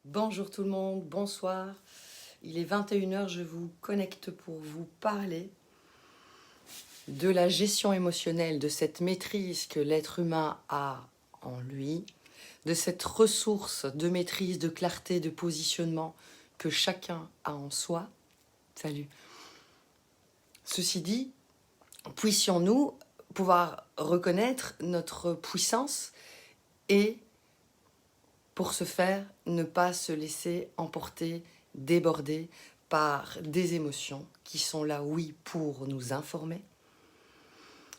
Bonjour tout le monde, bonsoir. Il est 21 h, je vous connecte pour vous parler de la gestion émotionnelle, de cette maîtrise que l'être humain a en lui, de cette ressource de maîtrise, de clarté, de positionnement que chacun a en soi. Salut. Ceci dit, puissions-nous pouvoir reconnaître notre puissance et pour ce faire, ne pas se laisser emporter, déborder par des émotions qui sont là, oui, pour nous informer,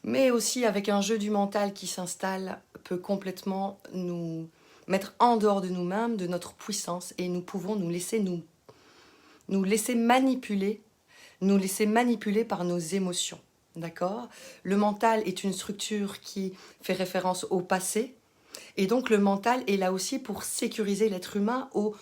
mais aussi avec un jeu du mental qui s'installe, peut complètement nous mettre en dehors de nous-mêmes, de notre puissance, et nous pouvons nous laisser manipuler par nos émotions. D'accord ? Le mental est une structure qui fait référence au passé, et donc le mental est là aussi pour sécuriser l'être humain au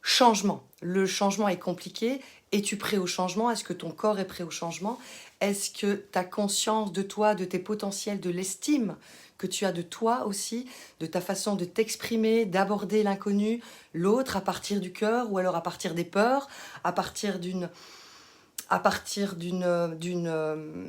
changement. Le changement est compliqué. Es-tu prêt au changement? Est-ce que ton corps est prêt au changement? Est-ce que tu as conscience de toi, de tes potentiels, de l'estime que tu as de toi aussi, de ta façon de t'exprimer, d'aborder l'inconnu, l'autre à partir du cœur ou alors à partir des peurs, à partir d'une j'allais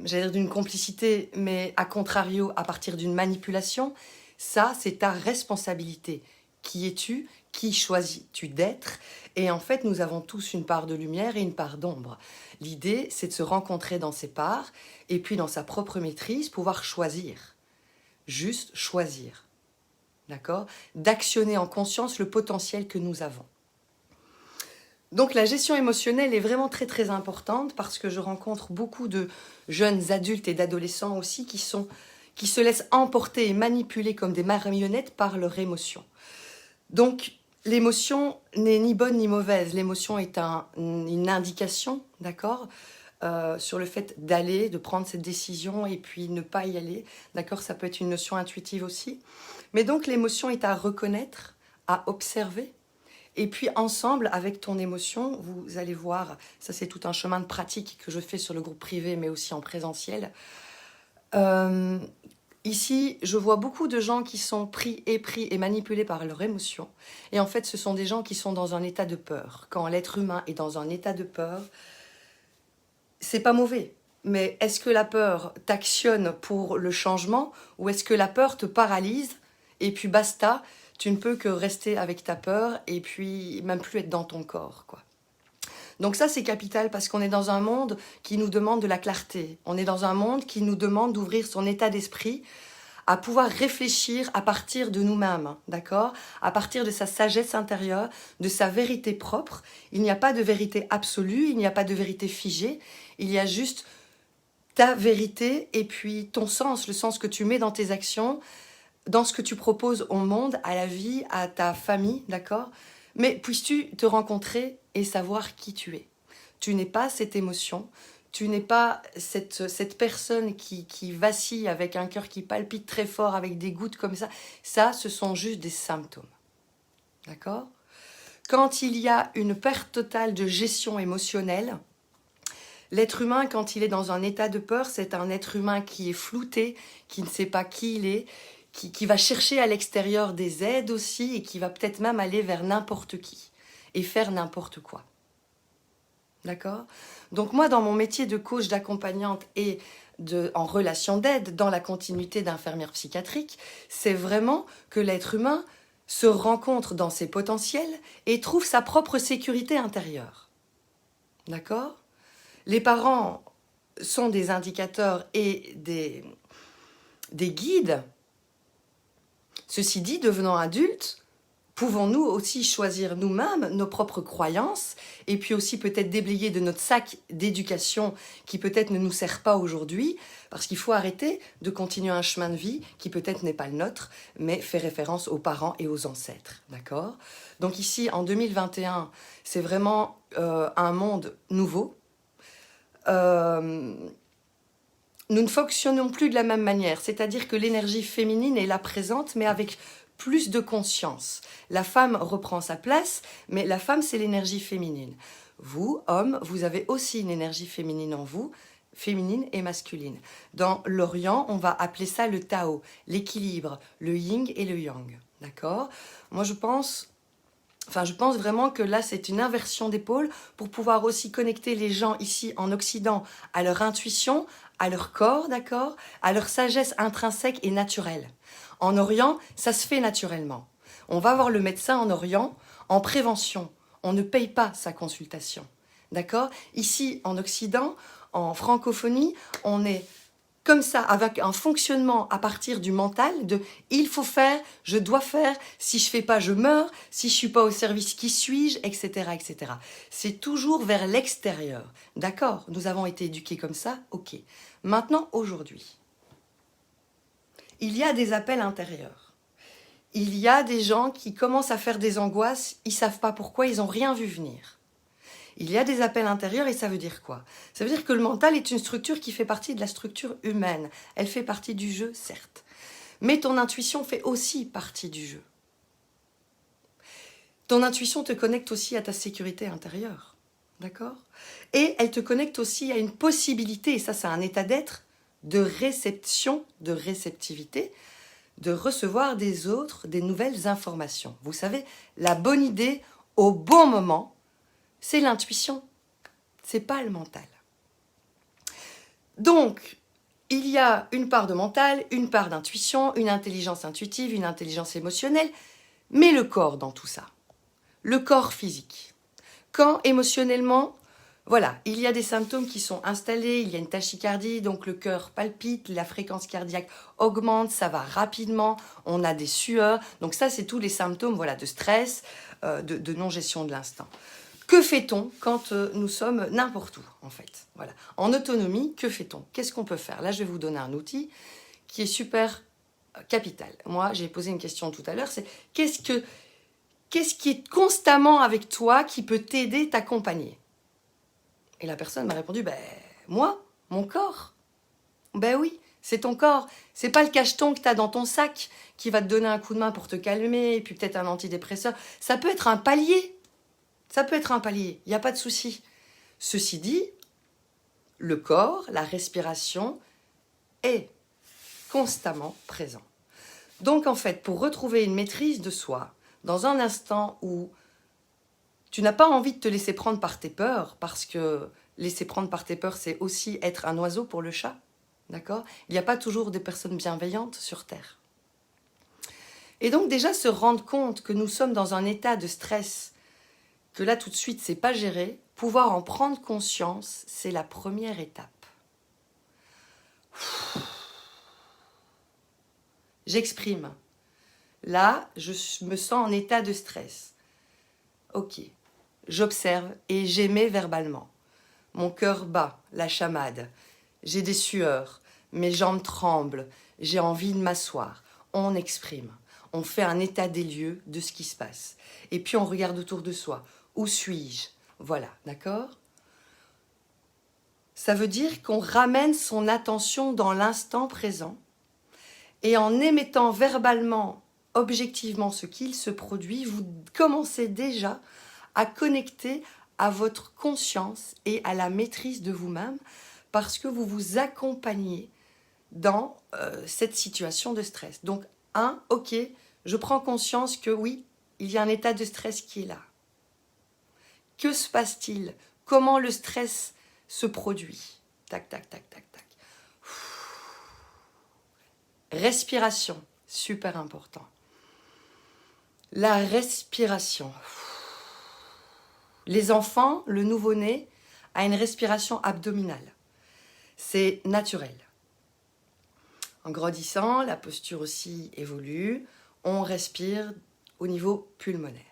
dire d'une complicité, mais à contrario, à partir d'une manipulation? Ça, c'est ta responsabilité. Qui es-tu? Qui choisis-tu d'être? Et en fait, nous avons tous une part de lumière et une part d'ombre. L'idée, c'est de se rencontrer dans ces parts et puis dans sa propre maîtrise, pouvoir choisir. Juste choisir. D'accord? D'actionner en conscience le potentiel que nous avons. Donc la gestion émotionnelle est vraiment très très importante parce que je rencontre beaucoup de jeunes adultes et d'adolescents aussi qui se laissent emporter et manipuler comme des marionnettes par leur émotion. Donc l'émotion n'est ni bonne ni mauvaise, l'émotion est une indication, d'accord, sur le fait d'aller, de prendre cette décision et puis ne pas y aller, d'accord, ça peut être une notion intuitive aussi. Mais donc l'émotion est à reconnaître, à observer. Et puis ensemble, avec ton émotion, vous allez voir, ça c'est tout un chemin de pratique que je fais sur le groupe privé, mais aussi en présentiel. Ici, je vois beaucoup de gens qui sont pris et manipulés par leur émotion. Et en fait, ce sont des gens qui sont dans un état de peur. Quand l'être humain est dans un état de peur, c'est pas mauvais. Mais est-ce que la peur t'actionne pour le changement ou est-ce que la peur te paralyse et puis basta, tu ne peux que rester avec ta peur et puis même plus être dans ton corps, quoi. Donc ça, c'est capital parce qu'on est dans un monde qui nous demande de la clarté. On est dans un monde qui nous demande d'ouvrir son état d'esprit à pouvoir réfléchir à partir de nous-mêmes, d'accord? À partir de sa sagesse intérieure, de sa vérité propre. Il n'y a pas de vérité absolue, il n'y a pas de vérité figée. Il y a juste ta vérité et puis ton sens, le sens que tu mets dans tes actions, dans ce que tu proposes au monde, à la vie, à ta famille, d'accord? Mais puisses-tu te rencontrer et savoir qui tu es? Tu n'es pas cette émotion, tu n'es pas cette personne qui vacille avec un cœur qui palpite très fort, avec des gouttes comme ça. Ça, ce sont juste des symptômes. D'accord? Quand il y a une perte totale de gestion émotionnelle, l'être humain, quand il est dans un état de peur, c'est un être humain qui est flouté, qui ne sait pas qui il est, qui va chercher à l'extérieur des aides aussi et qui va peut-être même aller vers n'importe qui et faire n'importe quoi. D'accord? Donc moi, dans mon métier de coach, d'accompagnante et en relation d'aide, dans la continuité d'infirmière psychiatrique, c'est vraiment que l'être humain se rencontre dans ses potentiels et trouve sa propre sécurité intérieure. D'accord? Les parents sont des indicateurs et des guides. Ceci dit, devenant adultes, pouvons-nous aussi choisir nous-mêmes nos propres croyances et puis aussi peut-être déblayer de notre sac d'éducation qui peut-être ne nous sert pas aujourd'hui parce qu'il faut arrêter de continuer un chemin de vie qui peut-être n'est pas le nôtre mais fait référence aux parents et aux ancêtres, d'accord? Donc ici, en 2021, c'est vraiment un monde nouveau. Nous ne fonctionnons plus de la même manière, c'est-à-dire que l'énergie féminine est là présente, mais avec plus de conscience. La femme reprend sa place, mais la femme, c'est l'énergie féminine. Vous, hommes, vous avez aussi une énergie féminine en vous, féminine et masculine. Dans l'Orient, on va appeler ça le Tao, l'équilibre, le yin et le yang. D'accord? Moi, je pense Enfin, je pense vraiment que là, c'est une inversion d'épaule pour pouvoir aussi connecter les gens ici en Occident à leur intuition, à leur corps, d'accord, à leur sagesse intrinsèque et naturelle. En Orient, ça se fait naturellement. On va voir le médecin en Orient en prévention. On ne paye pas sa consultation, d'accord? Ici, en Occident, en francophonie, on est comme ça, avec un fonctionnement à partir du mental de il faut faire, je dois faire, si je fais pas, je meurs, si je suis pas au service, qui suis-je, etc., etc. C'est toujours vers l'extérieur. D'accord, nous avons été éduqués comme ça, ok. Maintenant, aujourd'hui, il y a des appels intérieurs. Il y a des gens qui commencent à faire des angoisses, ils savent pas pourquoi, ils ont rien vu venir. Il y a des appels intérieurs et ça veut dire quoi? Ça veut dire que le mental est une structure qui fait partie de la structure humaine. Elle fait partie du jeu, certes. Mais ton intuition fait aussi partie du jeu. Ton intuition te connecte aussi à ta sécurité intérieure. D'accord? Et elle te connecte aussi à une possibilité, et ça c'est un état d'être, de réception, de réceptivité, de recevoir des autres des nouvelles informations. Vous savez, la bonne idée au bon moment, c'est l'intuition, c'est pas le mental. Donc, il y a une part de mental, une part d'intuition, une intelligence intuitive, une intelligence émotionnelle, mais le corps dans tout ça, le corps physique. Quand émotionnellement, voilà, il y a des symptômes qui sont installés, il y a une tachycardie, donc le cœur palpite, la fréquence cardiaque augmente, ça va rapidement, on a des sueurs, donc ça c'est tous les symptômes voilà, de stress, de non-gestion de l'instant. Que fait-on quand nous sommes n'importe où, en fait? Voilà. En autonomie, que fait-on? Qu'est-ce qu'on peut faire? Là, je vais vous donner un outil qui est super capital. Moi, j'ai posé une question tout à l'heure, c'est qu'est-ce qui est constamment avec toi qui peut t'aider, t'accompagner? Et la personne m'a répondu, moi, mon corps. Ben oui, c'est ton corps. C'est pas le cacheton que tu as dans ton sac qui va te donner un coup de main pour te calmer, et puis peut-être un antidépresseur. Ça peut être un palier. Ça peut être un palier, il n'y a pas de souci. Ceci dit, le corps, la respiration est constamment présent. Donc en fait, pour retrouver une maîtrise de soi, dans un instant où tu n'as pas envie de te laisser prendre par tes peurs, parce que laisser prendre par tes peurs, c'est aussi être un oiseau pour le chat, d'accord? Il n'y a pas toujours des personnes bienveillantes sur Terre. Et donc déjà se rendre compte que nous sommes dans un état de stress, que là tout de suite c'est pas géré, pouvoir en prendre conscience, c'est la première étape. J'exprime. Là, je me sens en état de stress. Ok. J'observe et j'émets verbalement. Mon cœur bat, la chamade. J'ai des sueurs, mes jambes tremblent, j'ai envie de m'asseoir. On exprime. On fait un état des lieux de ce qui se passe. Et puis on regarde autour de soi. Où suis-je? Voilà, d'accord? Ça veut dire qu'on ramène son attention dans l'instant présent et en émettant verbalement, objectivement ce qu'il se produit, vous commencez déjà à connecter à votre conscience et à la maîtrise de vous-même parce que vous vous accompagnez dans cette situation de stress. Donc, ok, je prends conscience que oui, il y a un état de stress qui est là. Que se passe-t-il? Comment le stress se produit? Tac, tac, tac, tac, tac. Respiration, super important. La respiration. Les enfants, le nouveau-né, a une respiration abdominale. C'est naturel. En grandissant, la posture aussi évolue. On respire au niveau pulmonaire.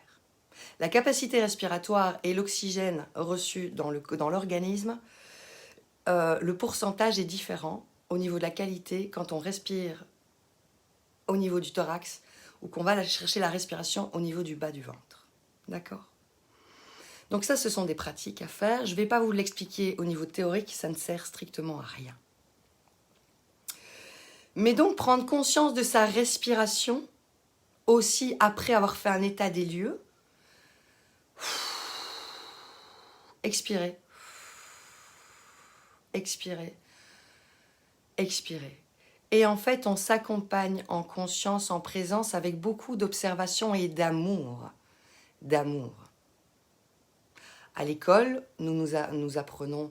La capacité respiratoire et l'oxygène reçu dans l'organisme, le pourcentage est différent au niveau de la qualité quand on respire au niveau du thorax ou qu'on va chercher la respiration au niveau du bas du ventre. D'accord? Donc ça, ce sont des pratiques à faire. Je ne vais pas vous l'expliquer au niveau théorique, ça ne sert strictement à rien. Mais donc, prendre conscience de sa respiration, aussi après avoir fait un état des lieux, expirer, expirer, expirer. Et en fait, on s'accompagne en conscience, en présence, avec beaucoup d'observation et d'amour. d'amour. À l'école, nous apprenons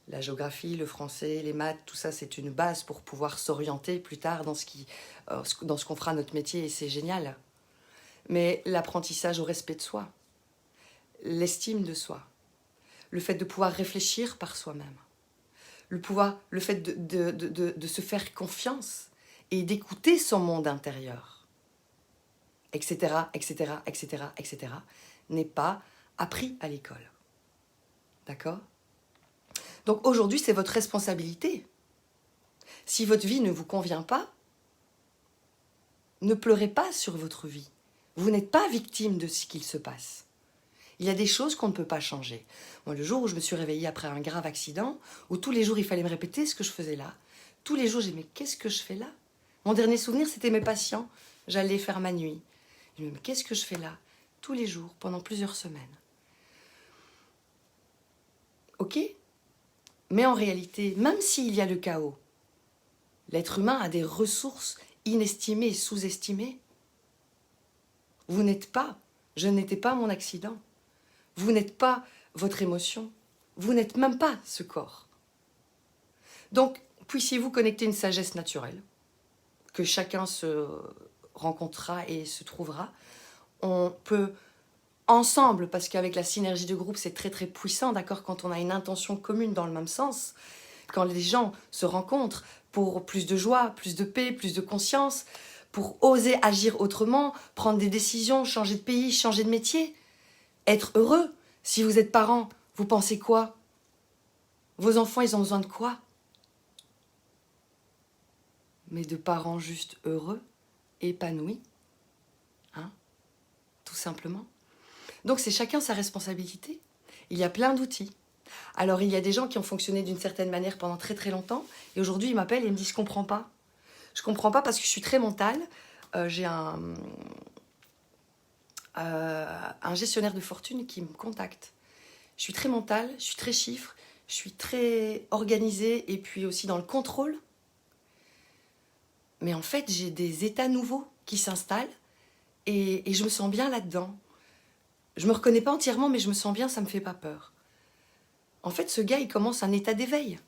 la géographie, le français, les maths, tout ça, c'est une base pour pouvoir s'orienter plus tard dans ce qu'on fera notre métier, et c'est génial. Mais l'apprentissage au respect de soi, l'estime de soi, le fait de pouvoir réfléchir par soi-même, le fait de se faire confiance et d'écouter son monde intérieur, etc., etc., etc., etc., n'est pas appris à l'école. D'accord ? Donc aujourd'hui, c'est votre responsabilité. Si votre vie ne vous convient pas, ne pleurez pas sur votre vie. Vous n'êtes pas victime de ce qu'il se passe. Il y a des choses qu'on ne peut pas changer. Moi, le jour où je me suis réveillée après un grave accident, où tous les jours il fallait me répéter ce que je faisais là, tous les jours j'ai dit, mais qu'est-ce que je fais là? Mon dernier souvenir, c'était mes patients. J'allais faire ma nuit. Je me dis, mais qu'est-ce que je fais là? Tous les jours, pendant plusieurs semaines. Ok? Mais en réalité, même s'il y a le chaos, l'être humain a des ressources inestimées et sous-estimées. Vous n'êtes pas, je n'étais pas mon accident. Vous n'êtes pas votre émotion. Vous n'êtes même pas ce corps. Donc, puissiez-vous connecter une sagesse naturelle, que chacun se rencontrera et se trouvera. On peut ensemble, parce qu'avec la synergie de groupe, c'est très très puissant, d'accord, quand on a une intention commune dans le même sens, quand les gens se rencontrent pour plus de joie, plus de paix, plus de conscience, pour oser agir autrement, prendre des décisions, changer de pays, changer de métier, être heureux. Si vous êtes parent, vous pensez quoi? Vos enfants, ils ont besoin de quoi? Mais de parents juste heureux, épanouis, hein, tout simplement. Donc c'est chacun sa responsabilité. Il y a plein d'outils. Alors il y a des gens qui ont fonctionné d'une certaine manière pendant très très longtemps, et aujourd'hui ils m'appellent et ils me disent je comprends pas. Je comprends pas parce que je suis très mentale. J'ai un gestionnaire de fortune qui me contacte. Je suis très mentale, je suis très chiffre, je suis très organisée et puis aussi dans le contrôle. Mais en fait, j'ai des états nouveaux qui s'installent et je me sens bien là-dedans. Je me reconnais pas entièrement, mais je me sens bien, ça me fait pas peur. En fait, ce gars, il commence un état d'éveil.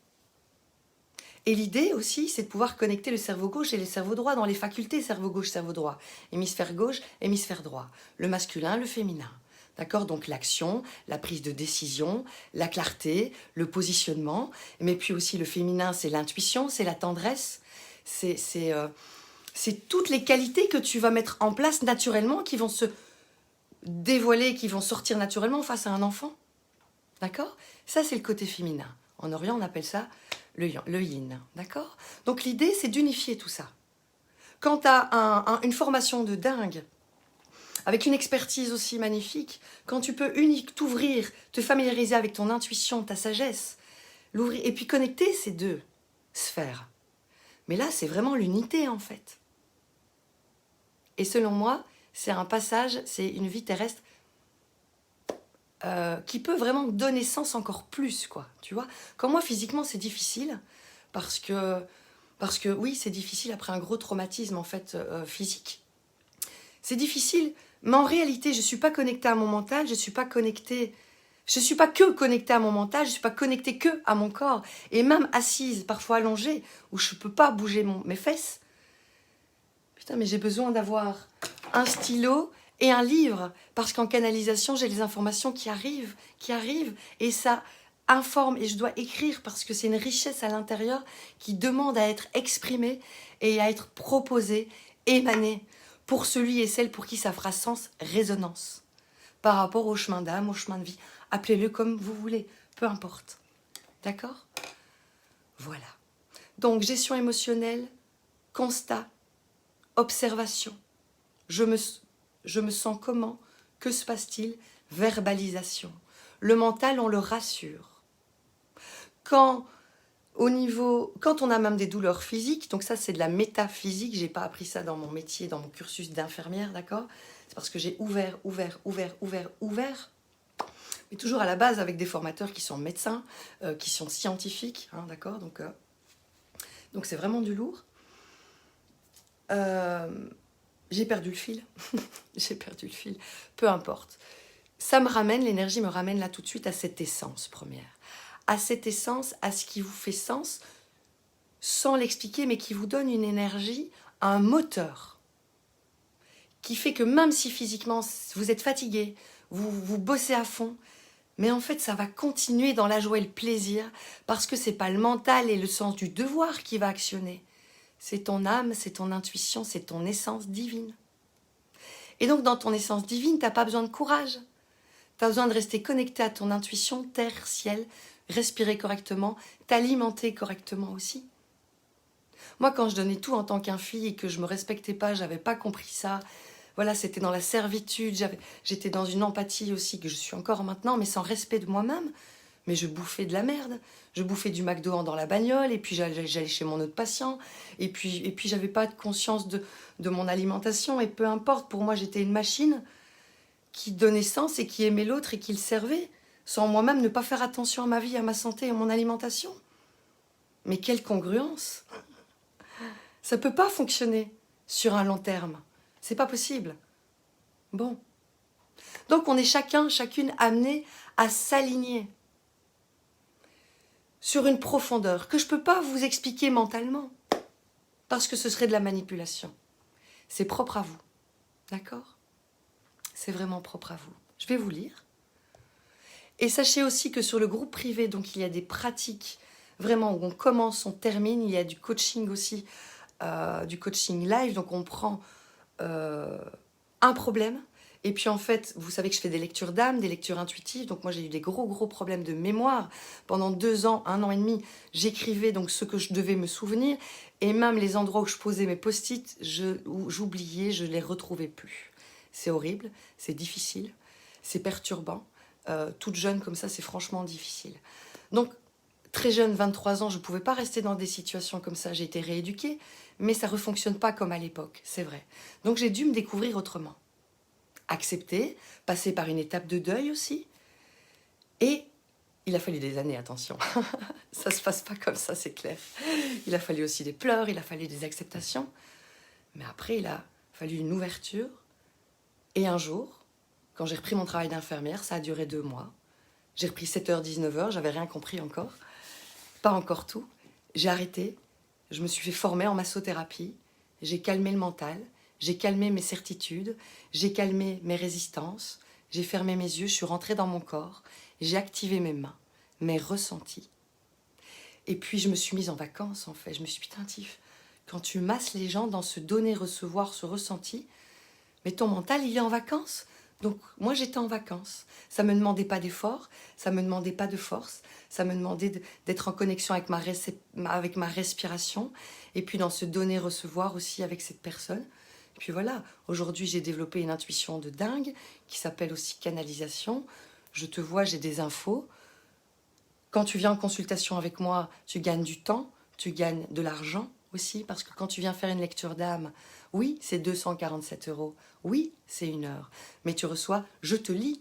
Et l'idée aussi, c'est de pouvoir connecter le cerveau gauche et le cerveau droit dans les facultés cerveau gauche, cerveau droit. Hémisphère gauche, hémisphère droit. Le masculin, le féminin. D'accord? Donc l'action, la prise de décision, la clarté, le positionnement. Mais puis aussi le féminin, c'est l'intuition, c'est la tendresse. C'est toutes les qualités que tu vas mettre en place naturellement, qui vont se dévoiler, qui vont sortir naturellement face à un enfant. D'accord? Ça, c'est le côté féminin. En Orient, on appelle ça le yin. D'accord? Donc l'idée, c'est d'unifier tout ça. Quand tu as une formation de dingue, avec une expertise aussi magnifique, quand tu peux t'ouvrir, te familiariser avec ton intuition, ta sagesse, l'ouvrir, et puis connecter ces deux sphères. Mais là, c'est vraiment l'unité, en fait. Et selon moi, c'est un passage, c'est une vie terrestre qui peut vraiment donner sens encore plus, quoi, tu vois. Comme moi, physiquement, c'est difficile, parce que oui, c'est difficile après un gros traumatisme, en fait, physique. C'est difficile, mais en réalité, je ne suis pas connectée à mon mental, je ne suis pas que connectée à mon mental, je ne suis pas connectée que à mon corps. Et même assise, parfois allongée, où je ne peux pas bouger mes fesses. Putain, mais j'ai besoin d'avoir un stylo et un livre, parce qu'en canalisation, j'ai les informations qui arrivent, et ça informe, et je dois écrire, parce que c'est une richesse à l'intérieur qui demande à être exprimée et à être proposée, émanée, pour celui et celle pour qui ça fera sens, résonance, par rapport au chemin d'âme, au chemin de vie. Appelez-le comme vous voulez, peu importe. D'accord? Voilà. Donc, gestion émotionnelle, constat, observation. Je me sens comment? Que se passe-t-il? Verbalisation. Le mental, on le rassure. Quand on a même des douleurs physiques, donc ça c'est de la métaphysique, j'ai pas appris ça dans mon métier, dans mon cursus d'infirmière, d'accord? C'est parce que j'ai ouvert, mais toujours à la base avec des formateurs qui sont médecins, qui sont scientifiques, hein, d'accord? Donc c'est vraiment du lourd. J'ai perdu le fil. J'ai perdu le fil. Peu importe. Ça me ramène, l'énergie me ramène là tout de suite à cette essence première. À cette essence, à ce qui vous fait sens, sans l'expliquer, mais qui vous donne une énergie, un moteur, qui fait que même si physiquement vous êtes fatigué, vous bossez à fond, mais en fait ça va continuer dans la joie et le plaisir, parce que c'est pas le mental et le sens du devoir qui va actionner. C'est ton âme, c'est ton intuition, c'est ton essence divine. Et donc dans ton essence divine, t'as pas besoin de courage. T'as besoin de rester connecté à ton intuition, terre, ciel, respirer correctement, t'alimenter correctement aussi. Moi, quand je donnais tout en tant qu'infie et que je me respectais pas, j'avais pas compris ça. Voilà, c'était dans la servitude, j'étais dans une empathie aussi que je suis encore maintenant, mais sans respect de moi-même. Mais je bouffais de la merde. Je bouffais du McDo dans la bagnole, et puis j'allais chez mon autre patient, et puis j'avais pas de conscience de mon alimentation, et peu importe, pour moi j'étais une machine qui donnait sens et qui aimait l'autre et qui le servait, sans moi-même ne pas faire attention à ma vie, à ma santé et à mon alimentation. Mais quelle congruence! Ça peut pas fonctionner sur un long terme. C'est pas possible. Bon. Donc on est chacun, chacune amené à s'aligner sur une profondeur que je peux pas vous expliquer mentalement, parce que ce serait de la manipulation. C'est propre à vous. D'accord? C'est vraiment propre à vous. Je vais vous lire. Et sachez aussi que sur le groupe privé, donc il y a des pratiques vraiment où on commence, on termine. Il y a du coaching aussi, du coaching live. Donc on prend un problème. Et puis en fait, vous savez que je fais des lectures d'âme, des lectures intuitives. Donc moi j'ai eu des gros problèmes de mémoire. Pendant 2 ans, 1 an et demi, j'écrivais donc ce que je devais me souvenir. Et même les endroits où je posais mes post-it, j'oubliais, je ne les retrouvais plus. C'est horrible, c'est difficile, c'est perturbant. Toute jeune comme ça, c'est franchement difficile. Donc, très jeune, 23 ans, je ne pouvais pas rester dans des situations comme ça. J'ai été rééduquée, mais ça ne refonctionne pas comme à l'époque, c'est vrai. Donc, j'ai dû me découvrir autrement. Accepter, passer par une étape de deuil aussi. Et il a fallu des années, attention. Ça ne se passe pas comme ça, c'est clair. Il a fallu aussi des pleurs, il a fallu des acceptations. Mais après, il a fallu une ouverture. Et un jour, quand j'ai repris mon travail d'infirmière, ça a duré 2 mois. J'ai repris 7h, 19h, j'avais rien compris encore. Pas encore tout. J'ai arrêté, je me suis fait former en massothérapie, j'ai calmé le mental, j'ai calmé mes certitudes, j'ai calmé mes résistances, j'ai fermé mes yeux, je suis rentrée dans mon corps, j'ai activé mes mains, mes ressentis. Et puis je me suis mise en vacances en fait, je me suis dit, putain Tiff, quand tu masses les gens dans ce donner-recevoir, ce ressenti, mais ton mental il est en vacances. Donc moi j'étais en vacances, ça ne me demandait pas d'effort, ça ne me demandait pas de force, ça me demandait d'être en connexion avec ma respiration, et puis dans ce donner-recevoir aussi avec cette personne. Et puis voilà, aujourd'hui j'ai développé une intuition de dingue, qui s'appelle aussi canalisation. Je te vois, j'ai des infos. Quand tu viens en consultation avec moi, tu gagnes du temps, tu gagnes de l'argent aussi, parce que quand tu viens faire une lecture d'âme, oui, c'est 247 €. Oui, c'est 1 heure. Mais tu reçois, je te lis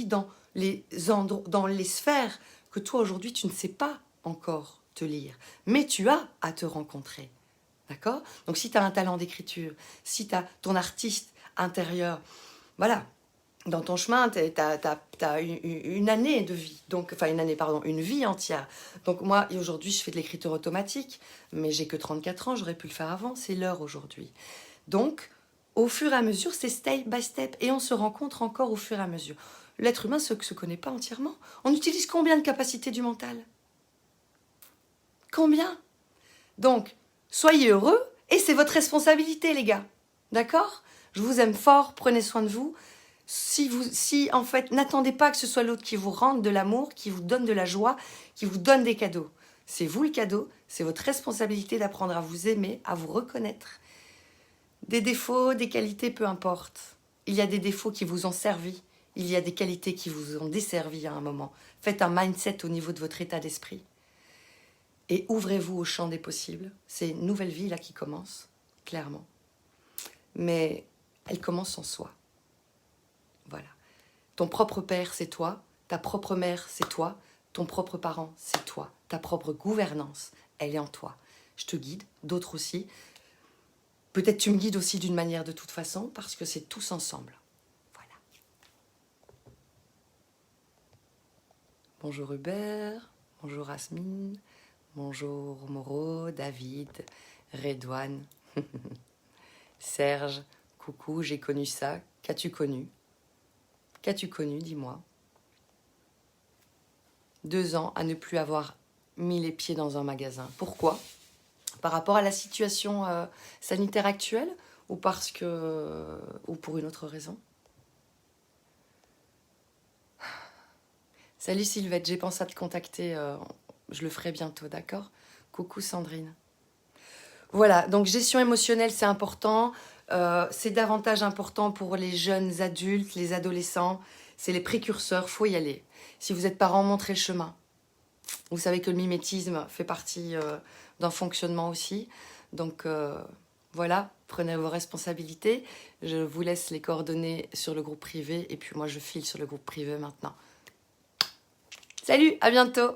dans les sphères que toi aujourd'hui tu ne sais pas encore te lire. Mais tu as à te rencontrer. D'accord? Donc si tu as un talent d'écriture, si tu as ton artiste intérieur, voilà, dans ton chemin, tu as une année de vie, donc, enfin une vie entière. Donc moi, aujourd'hui, je fais de l'écriture automatique, mais j'ai que 34 ans, j'aurais pu le faire avant, c'est l'heure aujourd'hui. Donc, au fur et à mesure, c'est step by step, et on se rencontre encore au fur et à mesure. L'être humain se connaît pas entièrement. On utilise combien de capacités du mental? Combien? Donc, soyez heureux, et c'est votre responsabilité, les gars. D'accord? Je vous aime fort, prenez soin de vous. Si en fait, n'attendez pas que ce soit l'autre qui vous rende de l'amour, qui vous donne de la joie, qui vous donne des cadeaux. C'est vous le cadeau, c'est votre responsabilité d'apprendre à vous aimer, à vous reconnaître. Des défauts, des qualités, peu importe. Il y a des défauts qui vous ont servi, il y a des qualités qui vous ont desservi à un moment. Faites un mindset au niveau de votre état d'esprit. Et ouvrez-vous au champ des possibles. C'est une nouvelle vie là qui commence, clairement. Mais elle commence en soi. Voilà. Ton propre père, c'est toi. Ta propre mère, c'est toi. Ton propre parent, c'est toi. Ta propre gouvernance, elle est en toi. Je te guide, d'autres aussi. Peut-être tu me guides aussi d'une manière de toute façon, parce que c'est tous ensemble. Voilà. Bonjour Hubert, bonjour Asmine, bonjour Moreau, David, Redouane, Serge, coucou, j'ai connu ça. Qu'as-tu connu? Qu'as-tu connu, dis-moi? 2 ans à ne plus avoir mis les pieds dans un magasin. Pourquoi? Par rapport à la situation sanitaire actuelle ou parce que ou pour une autre raison? Salut Sylvette, j'ai pensé à te contacter, je le ferai bientôt, d'accord? Coucou Sandrine. Voilà, donc gestion émotionnelle, c'est important. C'est davantage important pour les jeunes adultes, les adolescents. C'est les précurseurs, faut y aller. Si vous êtes parents, montrez le chemin. Vous savez que le mimétisme fait partie d'un fonctionnement aussi. Donc voilà, prenez vos responsabilités. Je vous laisse les coordonnées sur le groupe privé et puis moi je file sur le groupe privé maintenant. Salut, à bientôt!